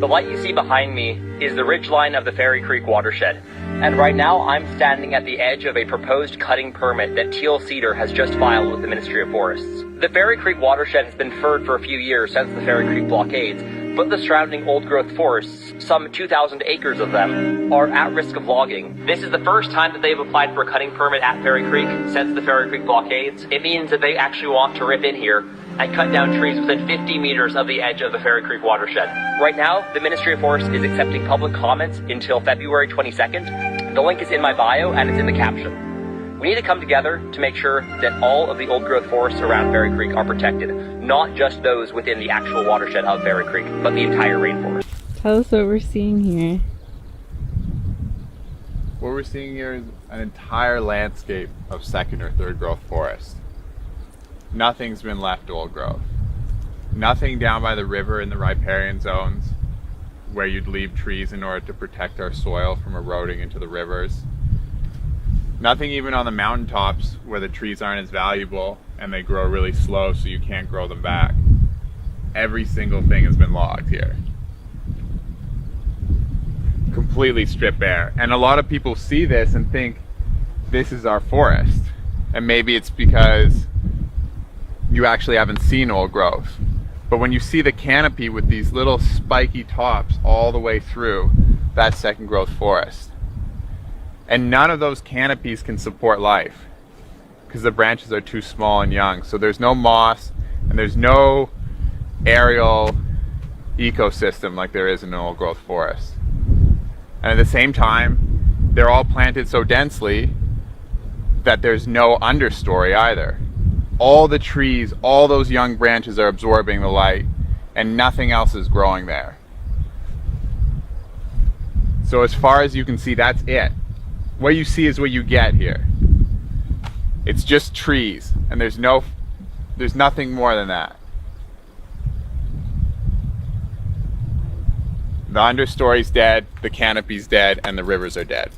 The light you see behind me is the ridgeline of the Fairy Creek watershed. And right now I'm standing at the edge of a proposed cutting permit that Teal Cedar has just filed with the Ministry of Forests. The Fairy Creek watershed has been furred for a few years since the Fairy Creek blockades, but the surrounding old-growth forests, some 2,000 acres of them, are at risk of logging. This is the first time that they've applied for a cutting permit at Fairy Creek since the Fairy Creek blockades. It means that they actually want to rip in here and cut down trees within 50 meters of the edge of the Fairy Creek watershed. Right now, the Ministry of Forests is accepting public comments until February 22nd. The link is in my bio and it's in the caption. We need to come together to make sure that all of the old-growth forests around Fairy Creek are protected, not just those within the actual watershed of Fairy Creek, but the entire rainforest. Tell us what we're seeing here. What we're seeing here is an entire landscape of second or third growth forest. Nothing's been left old growth. Nothing down by the river in the riparian zones where you'd leave trees in order to protect our soil from eroding into the rivers. Nothing even on the mountaintops where the trees aren't as valuable and they grow really slow so you can't grow them back. Every single thing has been logged here. Completely stripped bare. And a lot of people see this and think this is our forest. And maybe it's because you actually haven't seen old growth. But when you see the canopy with these little spiky tops all the way through, that's second growth forest. And none of those canopies can support life because the branches are too small and young. So there's no moss and there's no aerial ecosystem like there is in an old growth forest. And at the same time, they're all planted so densely that there's no understory either. All the trees, all those young branches are absorbing the light and nothing else is growing there. So as far as you can see, that's it. What you see is what you get here. It's just trees and there's nothing more than that. The understory's dead, the canopy's dead, and the rivers are dead.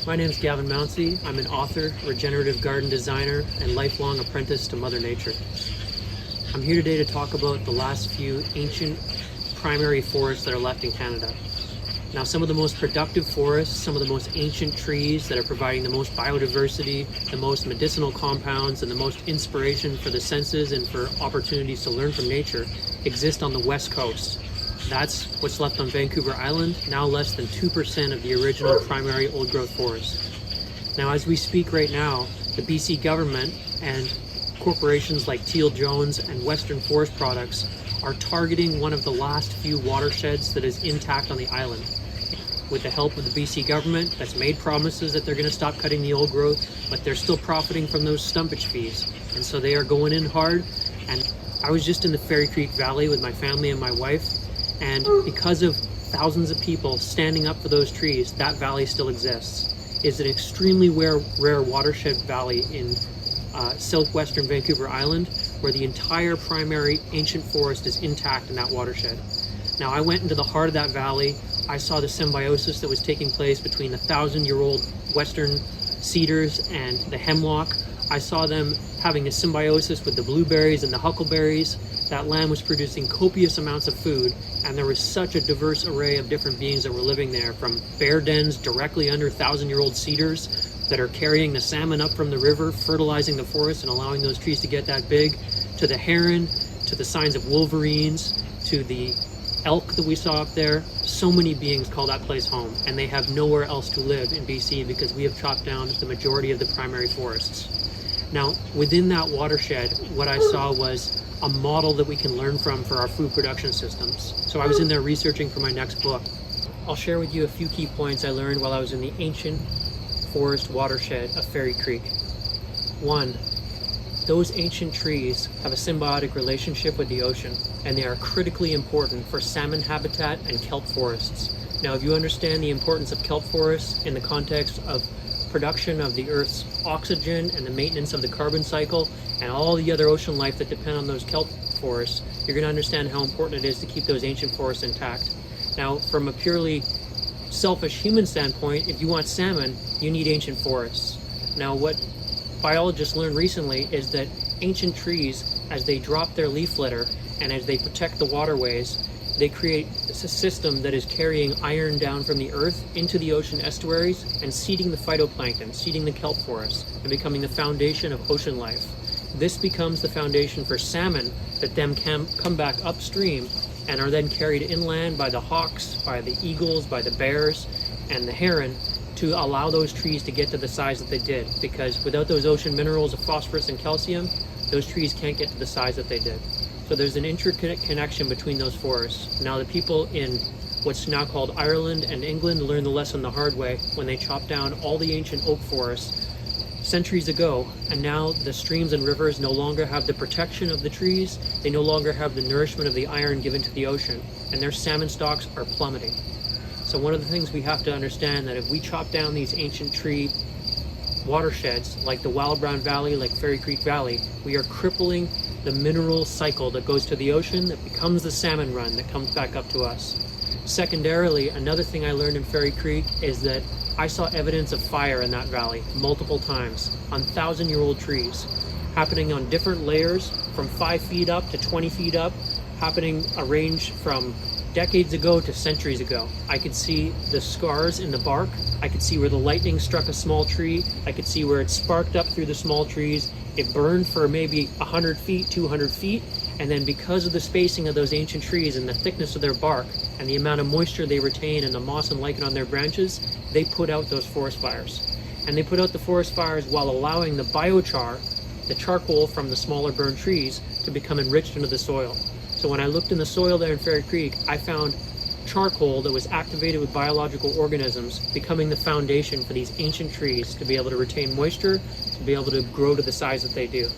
My name is Gavin Mounsey. I'm an author, regenerative garden designer, and lifelong apprentice to Mother Nature. I'm here today to talk about the last few ancient primary forests that are left in Canada. Now, some of the most productive forests, some of the most ancient trees that are providing the most biodiversity, the most medicinal compounds, and the most inspiration for the senses and for opportunities to learn from nature exist on the West Coast. That's what's left on Vancouver Island, now less than 2% of the original primary old-growth forest. Now, as we speak right now, the BC government and corporations like Teal Jones and Western Forest Products are targeting one of the last few watersheds that is intact on the island. With the help of the BC government that's made promises that they're going to stop cutting the old growth, but they're still profiting from those stumpage fees. And so they are going in hard. And I was just in the Fairy Creek Valley with my family and my wife. And because of thousands of people standing up for those trees, that valley still exists. It's an extremely rare watershed valley in southwestern Vancouver Island, where the entire primary ancient forest is intact in that watershed. Now, I went into the heart of that valley. I saw the symbiosis that was taking place between the 1,000-year-old western cedars and the hemlock. I saw them having a symbiosis with the blueberries and the huckleberries. That land was producing copious amounts of food, and there was such a diverse array of different beings that were living there, from bear dens directly under 1,000-year-old cedars that are carrying the salmon up from the river, fertilizing the forest and allowing those trees to get that big, to the heron, to the signs of wolverines, to the elk that we saw up there. So many beings call that place home, and they have nowhere else to live in BC because we have chopped down the majority of the primary forests. Now, within that watershed, what I saw was a model that we can learn from for our food production systems. So I was in there researching for my next book. I'll share with you a few key points I learned while I was in the ancient forest watershed of Fairy Creek. 1, those ancient trees have a symbiotic relationship with the ocean, and they are critically important for salmon habitat and kelp forests. Now, if you understand the importance of kelp forests in the context of production of the Earth's oxygen and the maintenance of the carbon cycle and all the other ocean life that depend on those kelp forests, you're going to understand how important it is to keep those ancient forests intact. Now, from a purely selfish human standpoint, if you want salmon, you need ancient forests. Now, what biologists learned recently is that ancient trees, as they drop their leaf litter and as they protect the waterways, they create a system that is carrying iron down from the earth into the ocean estuaries and seeding the phytoplankton, seeding the kelp forests, and becoming the foundation of ocean life. This becomes the foundation for salmon that then can come back upstream and are then carried inland by the hawks, by the eagles, by the bears, and the heron to allow those trees to get to the size that they did. Because without those ocean minerals of phosphorus and calcium, those trees can't get to the size that they did. So there's an intricate connection between those forests. Now the people in what's now called Ireland and England learned the lesson the hard way when they chopped down all the ancient oak forests centuries ago, and now the streams and rivers no longer have the protection of the trees, they no longer have the nourishment of the iron given to the ocean, and their salmon stocks are plummeting. So one of the things we have to understand that if we chop down these ancient tree watersheds like the Wild Brown Valley, like Fairy Creek Valley, we are crippling the mineral cycle that goes to the ocean that becomes the salmon run that comes back up to us. Secondarily, another thing I learned in Fairy Creek is that I saw evidence of fire in that valley multiple times on 1,000-year-old trees, happening on different layers from 5 feet up to 20 feet up, happening a range from decades ago to centuries ago. I could see the scars in the bark. I could see where the lightning struck a small tree. I could see where it sparked up through the small trees. It burned for maybe 100 feet, 200 feet, and then because of the spacing of those ancient trees and the thickness of their bark and the amount of moisture they retain and the moss and lichen on their branches, they put out those forest fires. And they put out the forest fires while allowing the biochar, the charcoal from the smaller burned trees, to become enriched into the soil. So when I looked in the soil there in Fairy Creek, I found charcoal that was activated with biological organisms, becoming the foundation for these ancient trees to be able to retain moisture, to be able to grow to the size that they do.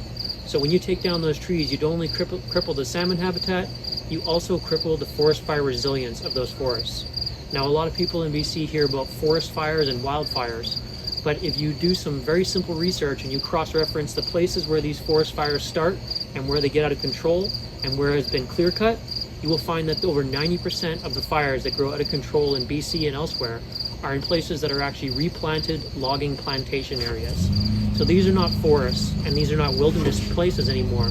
So when you take down those trees, you don't only cripple the salmon habitat, you also cripple the forest fire resilience of those forests. Now, a lot of people in BC hear about forest fires and wildfires, but if you do some very simple research and you cross-reference the places where these forest fires start and where they get out of control and where it's been clear-cut, you will find that over 90% of the fires that grow out of control in BC and elsewhere are in places that are actually replanted logging plantation areas. So these are not forests and these are not wilderness places anymore.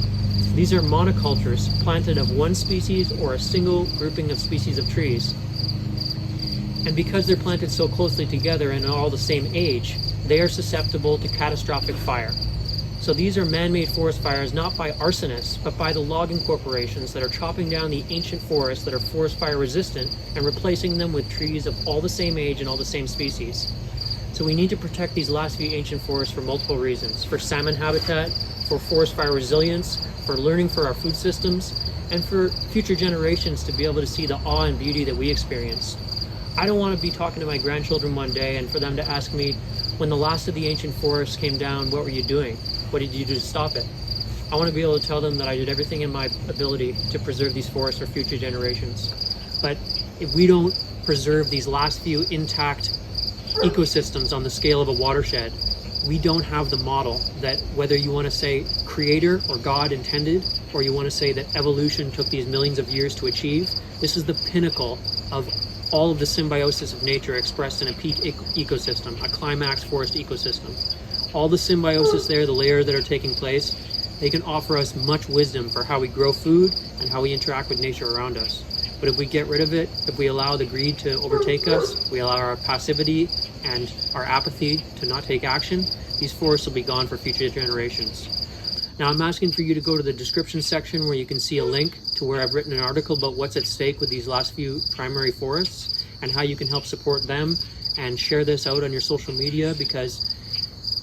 These are monocultures planted of one species or a single grouping of species of trees. And because they're planted so closely together and are all the same age, they are susceptible to catastrophic fire. So these are man-made forest fires not by arsonists, but by the logging corporations that are chopping down the ancient forests that are forest fire resistant and replacing them with trees of all the same age and all the same species. So we need to protect these last few ancient forests for multiple reasons: for salmon habitat, for forest fire resilience, for learning for our food systems, and for future generations to be able to see the awe and beauty that we experience. I don't want to be talking to my grandchildren one day and for them to ask me, when the last of the ancient forests came down, what were you doing? What did you do to stop it? I want to be able to tell them that I did everything in my ability to preserve these forests for future generations. But if we don't preserve these last few intact ecosystems on the scale of a watershed, we don't have the model that, whether you want to say creator or God intended, or you want to say that evolution took these millions of years to achieve. This is the pinnacle of all of the symbiosis of nature expressed in a peak ecosystem, a climax forest ecosystem. All the symbiosis there, the layers that are taking place, they can offer us much wisdom for how we grow food and how we interact with nature around us. But if we get rid of it, if we allow the greed to overtake us, we allow our passivity and our apathy to not take action, these forests will be gone for future generations. Now, I'm asking for you to go to the description section where you can see a link to where I've written an article about what's at stake with these last few primary forests and how you can help support them, and share this out on your social media, because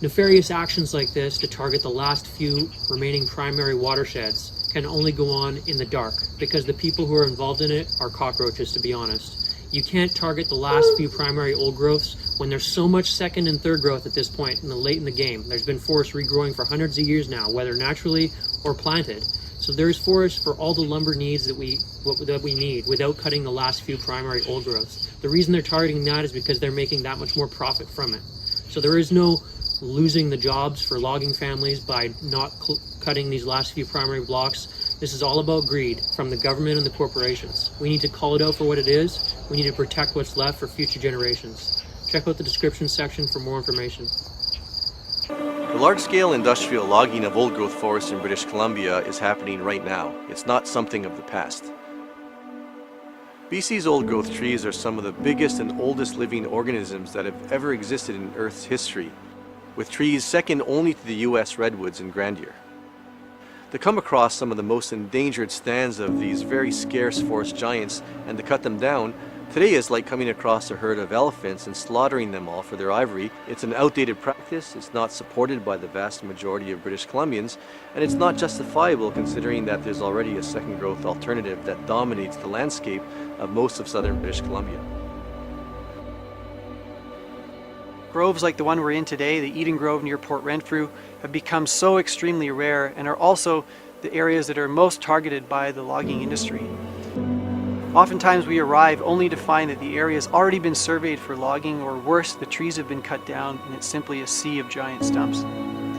nefarious actions like this to target the last few remaining primary watersheds can only go on in the dark, because the people who are involved in it are cockroaches, to be honest. You can't target the last few primary old growths when there's so much second and third growth at this point late in the game. There's been forests regrowing for hundreds of years now, whether naturally or planted. So there's forests for all the lumber needs that we need without cutting the last few primary old growths. The reason they're targeting that is because they're making that much more profit from it. So there is no losing the jobs for logging families by not cutting these last few primary blocks. This is all about greed from the government and the corporations. We need to call it out for what it is. We need to protect what's left for future generations. Check out the description section for more information. The large-scale industrial logging of old-growth forests in British Columbia is happening right now. It's not something of the past. BC's old-growth trees are some of the biggest and oldest living organisms that have ever existed in Earth's history, with trees second only to the US redwoods in grandeur. To come across some of the most endangered stands of these very scarce forest giants and to cut them down, today is like coming across a herd of elephants and slaughtering them all for their ivory. It's an outdated practice, it's not supported by the vast majority of British Columbians, and it's not justifiable considering that there's already a second growth alternative that dominates the landscape of most of southern British Columbia. Groves like the one we're in today, the Eden Grove near Port Renfrew, have become so extremely rare and are also the areas that are most targeted by the logging industry. Oftentimes we arrive only to find that the area has already been surveyed for logging, or worse, the trees have been cut down and it's simply a sea of giant stumps.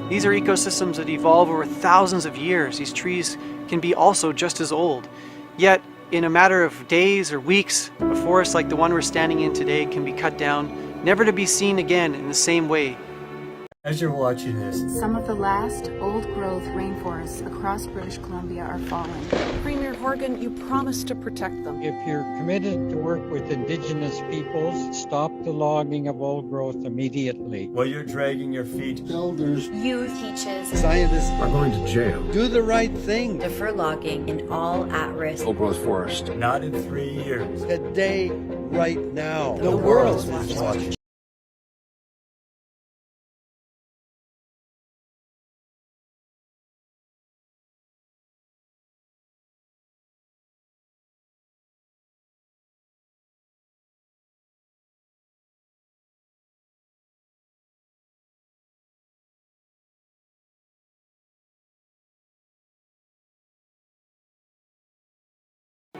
These are ecosystems that evolve over thousands of years. These trees can be also just as old. Yet, in a matter of days or weeks, a forest like the one we're standing in today can be cut down, never to be seen again in the same way. As you're watching this, some of the last old-growth rainforests across British Columbia are falling. Premier Horgan, you promised to protect them. If you're committed to work with Indigenous peoples, stop the logging of old growth immediately. while you're dragging your feet, Elders, Youth teaches. scientists are going to jail. do the right thing. Defer logging in all at-risk Old-growth forest. not in 3 years. Today, right now. The world is watching.